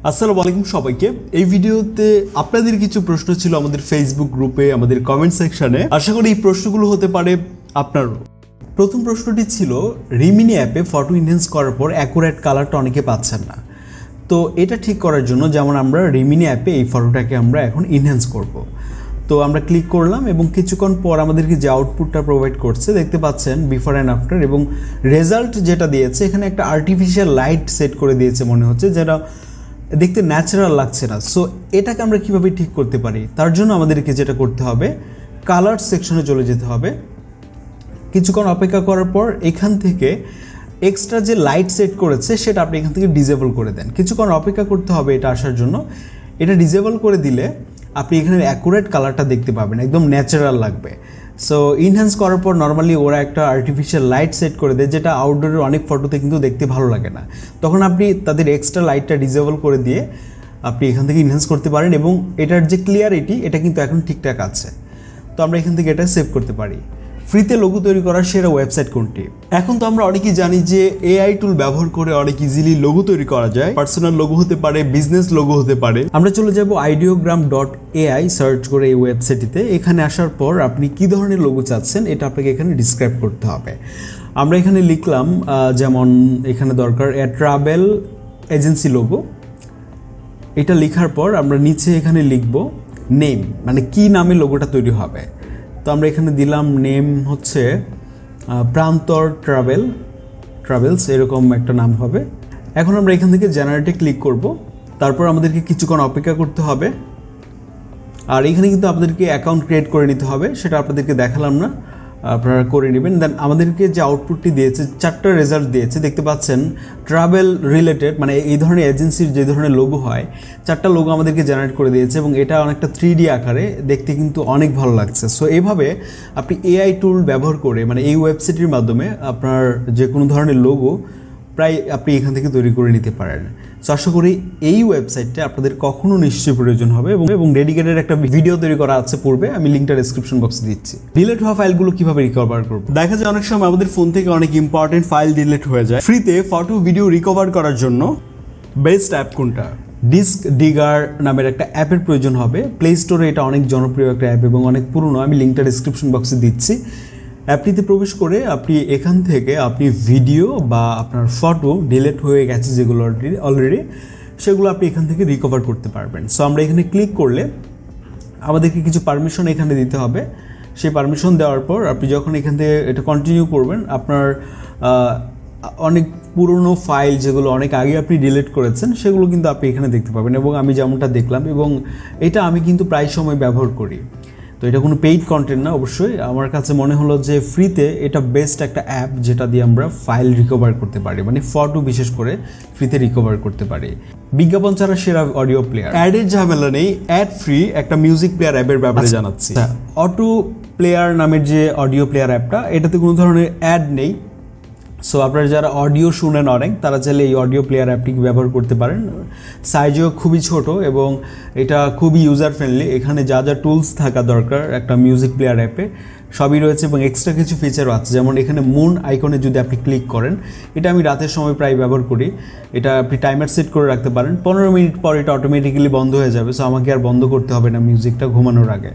আসসালামু আলাইকুম সবাইকে। এই ভিডিওতে আপনাদের কিছু প্রশ্ন ছিল আমাদের ফেসবুক গ্রুপে, আমাদের কমেন্ট সেকশনে। আশা করি এই প্রশ্নগুলো হতে পারে আপনারও। প্রথম প্রশ্নটি ছিল, রিমিনি অ্যাপে ফটো ইনহ্যান্স করার পর অ্যাকুরেট কালারটা অনেকে পাচ্ছেন না। তো এটা ঠিক করার জন্য যেমন আমরা রিমিনি অ্যাপে এই ফটোটাকে আমরা এখন ইনহ্যান্স করব। তো আমরা ক্লিক করলাম এবং কিছুক্ষণ পর আমাদেরকে যে আউটপুটটা প্রোভাইড করছে দেখতে পাচ্ছেন বিফোর অ্যান্ড আফটার, এবং রেজাল্ট যেটা দিয়েছে এখানে একটা আর্টিফিশিয়াল লাইট সেট করে দিয়েছে মনে হচ্ছে, যেটা দেখতে ন্যাচারাল লাগছে না। সো এটাকে আমরা কীভাবে ঠিক করতে পারি, তার জন্য আমাদেরকে যেটা করতে হবে, কালার সেকশনে চলে যেতে হবে। কিছুক্ষণ অপেক্ষা করার পর এখান থেকে এক্সট্রা যে লাইট সেট করেছে সেটা আপনি এখান থেকে ডিসেবল করে দেন। কিছুক্ষণ অপেক্ষা করতে হবে এটা আসার জন্য। এটা ডিসেবল করে দিলে আপনি এখানে অ্যাকুরেট কালারটা দেখতে পাবেন, একদম ন্যাচারাল লাগবে। সো ইনহ্যান্স করার পর নর্মালি ওরা একটা আর্টিফিশিয়াল লাইট সেট করে দেয়, যেটা আউটডোরের অনেক ফটোতে কিন্তু দেখতে ভালো লাগে না। তখন আপনি তাদের এক্সট্রা লাইটটা ডিসেবল করে দিয়ে আপনি এখান থেকে ইনহ্যান্স করতে পারেন, এবং এটার যে ক্লিয়ারিটি এটা কিন্তু এখন ঠিকঠাক আছে। তো আমরা এখান থেকে এটা সেভ করতে পারি। ফ্রিতে লোগো তৈরি করার সেরা ওয়েবসাইট কোনটি? এখন তো আমরা অনেকেই জানি যে এআই টুল ব্যবহার করে অনেক ইজিলি লোগো তৈরি করা যায়। পার্সোনাল লোগো হতে পারে, বিজনেস লোগো হতে পারে। আমরা চলে যাব ideogram.ai সার্চ করে এই ওয়েবসাইটটিতে। এখানে আসার পর আপনি কি ধরনের লোগো চাচ্ছেন এটা আপনাকে এখানে ডিসক্রাইব করতে হবে। আমরা এখানে লিখলাম যেমন এখানে দরকার ট্রাভেল এজেন্সি লোগো। এটা লেখার পর আমরা নিচে এখানে লিখব নেম, মানে কি নামে লোগোটা তৈরি হবে। তো আমরা এখানে দিলাম নেম হচ্ছে প্রান্তর ট্রাভেলস, এরকম একটা নাম হবে। এখন আমরা এখান থেকে জেনারেটে ক্লিক করব। তারপর আমাদেরকে কিছুক্ষণ অপেক্ষা করতে হবে। আর এখানে কিন্তু আপনাদেরকে অ্যাকাউন্ট ক্রিয়েট করে নিতে হবে, সেটা আপনাদেরকে দেখালাম না, আপনারা করে নেবেন। দেন আমাদেরকে যে আউটপুটটি দিয়েছে, 4টা রেজাল্ট দিয়েছে দেখতে পাচ্ছেন, ট্রাভেল রিলেটেড, মানে এই ধরনের এজেন্সির যে ধরনের লোগো হয়, 4টা লোগো আমাদেরকে জেনারেট করে দিয়েছে, এবং এটা অনেকটা 3D আকারে দেখতে কিন্তু অনেক ভালো লাগছে। সো এইভাবে আপনি এআই টুল ব্যবহার করে, মানে এই ওয়েবসাইটের মাধ্যমে আপনার যে কোনো ধরনের লোগো প্রায় আপনি এখান থেকে তৈরি করে নিতে পারেন। সো আশা করি এই ওয়েবসাইটটা আপনাদের কখনো নিশ্চয়ই প্রয়োজন হবে, এবং ডেডিকেটেড একটা ভিডিও তৈরি করা আছে পূর্বে, আমি লিঙ্কটা ডেসক্রিপশন বক্সে দিচ্ছি। ডিলিট হওয়া ফাইলগুলো কিভাবে রিকভার করব? দেখা যায় অনেক সময় আমাদের ফোন থেকে অনেক ইম্পর্টেন্ট ফাইল ডিলিট হয়ে যায়। ফ্রিতে ফটো ভিডিও রিকভার করার জন্য বেস্ট অ্যাপ কোনটা? ডিস্ক ডিগার নামের একটা অ্যাপের প্রয়োজন হবে। প্লে স্টোরে এটা অনেক জনপ্রিয় একটা অ্যাপ এবং অনেক পুরনো, আমি লিঙ্কটা ডেসক্রিপশন বক্সে দিচ্ছি। অ্যাপটিতে প্রবেশ করে আপনি এখান থেকে আপনি ভিডিও বা আপনার ফটো ডিলিট হয়ে গেছে যেগুলো অলরেডি, সেগুলো আপনি এখান থেকে রিকভার করতে পারবেন। সো আমরা এখানে ক্লিক করলে আমাদেরকে কিছু পারমিশন এখানে দিতে হবে। সেই পারমিশন দেওয়ার পর আপনি যখন এখান থেকে এটা কন্টিনিউ করবেন, আপনার অনেক পুরনো ফাইল যেগুলো অনেক আগে আপনি ডিলিট করেছেন সেগুলো কিন্তু আপনি এখানে দেখতে পাবেন, এবং আমি যেমনটা দেখলাম, এবং এটা আমি কিন্তু প্রায় সময় ব্যবহার করি। তো এটা কোনো পেইড কন্টেন্ট না, অবশ্যই আমার কাছে মনে হলো যে ফ্রিতে এটা বেস্ট একটা অ্যাপ, যেটা দিয়ে আমরা ফাইল রিকভার করতে পারি, মানে ফটো বিশেষ করে ফ্রিতে রিকভার করতে পারি। বিজ্ঞাপন ছাড়া সেরা অডিও প্লেয়ার। অ্যাডের ঝামেলা নেই, অ্যাড ফ্রি একটা মিউজিক প্লেয়ার অ্যাপের ব্যাপারে জানাচ্ছি। অটো প্লেয়ার নামের যে অডিও প্লেয়ার অ্যাপটা, এটাতে কোনো ধরনের অ্যাড নেই। সো আপনারা যারা অডিও শুনেন অনেক, তারা চাইলে এই অডিও প্লেয়ার অ্যাপটিকে ব্যবহার করতে পারেন। সাইজও খুবই ছোট এবং এটা খুবই ইউজার ফ্রেন্ডলি। এখানে যা যা টুলস থাকা দরকার একটা মিউজিক প্লেয়ার অ্যাপে সবই রয়েছে, এবং এক্সট্রা কিছু ফিচারও আছে। যেমন এখানে মুন আইকনে যদি আপনি ক্লিক করেন, এটা আমি রাতের সময় প্রায় ব্যবহার করি। এটা আপনি টাইমার সেট করে রাখতে পারেন, 15 মিনিট পর এটা অটোমেটিক্যালি বন্ধ হয়ে যাবে। সো আমাকে আর বন্ধ করতে হবে না মিউজিকটা ঘুমানোর আগে।